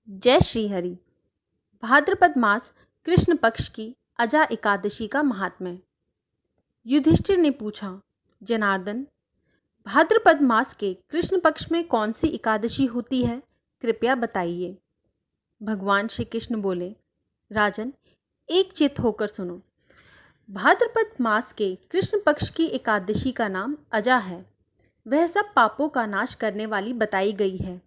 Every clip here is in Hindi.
जय श्री हरि। भाद्रपद मास कृष्ण पक्ष की अजा एकादशी का महात्म्य। युधिष्ठिर ने पूछा, जनार्दन, भाद्रपद मास के कृष्ण पक्ष में कौन सी एकादशी होती है, कृपया बताइए। भगवान श्री कृष्ण बोले, राजन, एक चित्त होकर सुनो। भाद्रपद मास के कृष्ण पक्ष की एकादशी का नाम अजा है। वह सब पापों का नाश करने वाली बताई गई है।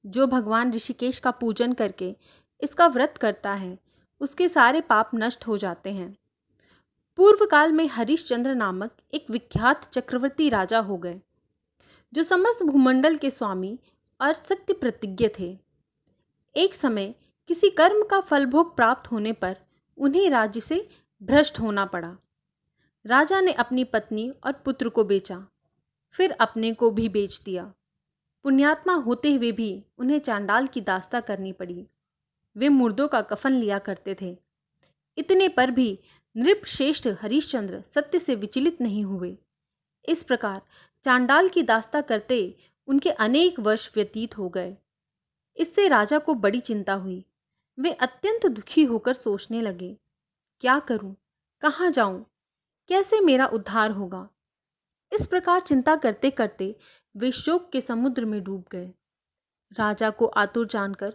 जो भगवान ऋषिकेश का पूजन करके इसका व्रत करता है, उसके सारे पाप नष्ट हो जाते हैं। पूर्व काल में हरिश्चंद्र नामक एक विख्यात चक्रवर्ती राजा हो गए, जो समस्त भूमंडल के स्वामी और सत्य प्रतिज्ञ थे। एक समय किसी कर्म का फलभोग प्राप्त होने पर उन्हें राज्य से भ्रष्ट होना पड़ा। राजा ने अपनी पत्नी और पुत्र को बेचा, फिर अपने को भी बेच दिया। पुण्यात्मा होते हुए भी उन्हें चांडाल की दास्ता करनी पड़ी। वे मुर्दों का कफन लिया करते थे। इतने पर भी नृपश्रेष्ठ हरिश्चंद्र सत्य से विचलित नहीं हुए। इस प्रकार चांडाल की दास्ता करते उनके अनेक वर्ष व्यतीत हो गए। इससे राजा को बड़ी चिंता हुई। वे अत्यंत दुखी होकर सोचने लगे, क्या करूं, कहां जाऊं, कैसे मेरा उद्धार होगा। इस प्रकार चिंता करते करते वे शोक के समुद्र में डूब गए। राजा को आतुर जानकर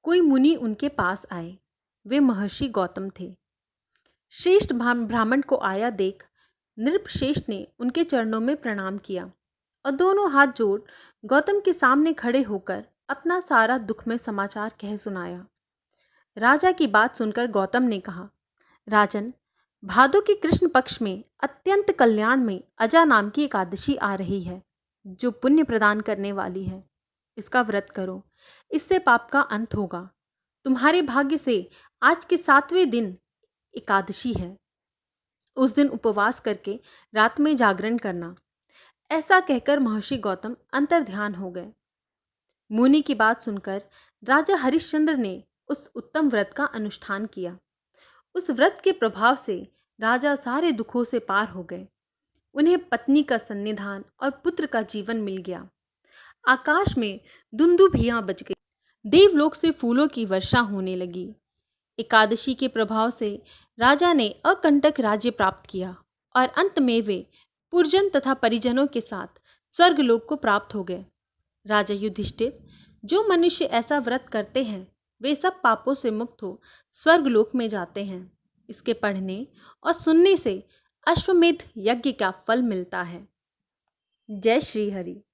कोई मुनि उनके पास आए। वे महर्षि गौतम थे। श्रेष्ठ ब्राह्मण को आया देख नृपश्रेष्ठ ने उनके चरणों में प्रणाम किया और दोनों हाथ जोड़ गौतम के सामने खड़े होकर अपना सारा दुखमय समाचार कह सुनाया। राजा की बात सुनकर गौतम ने कहा, राजन, भादो के कृष्ण पक्ष में अत्यंत कल्याण में अजा नाम की एकादशी आ रही है, जो पुण्य प्रदान करने वाली है। इसका व्रत करो, इससे पाप का अंत होगा। तुम्हारे भाग्य से आज के 7वें दिन एकादशी है। उस दिन उपवास करके रात में जागरण करना। ऐसा कहकर महर्षि गौतम अंतर्ध्यान हो गए। मुनि की बात सुनकर राजा हरिश्चंद्र ने उस उत्तम व्रत का अनुष्ठान किया। उस व्रत के प्रभाव से राजा सारे दुखों से पार हो गए। उन्हें पत्नी का सन्निधान और पुत्र का जीवन मिल गया। आकाश में दुंदुभियां बज गई। देवलोक से फूलों की वर्षा होने लगी। एकादशी के प्रभाव से राजा ने अकंटक राज्य प्राप्त किया और अंत में वे पुरजन तथा परिजनों के साथ स्वर्गलोक को प्राप्त हो गए। राजा युधिष्ठिर, जो मनुष्य ऐसा व्रत करते हैं, वे सब पापों से मुक्त हो स्वर्गलोक में जाते हैं। इसके पढ़ने और सुनने से अश्वमेध यज्ञ का फल मिलता है। जय श्री हरि।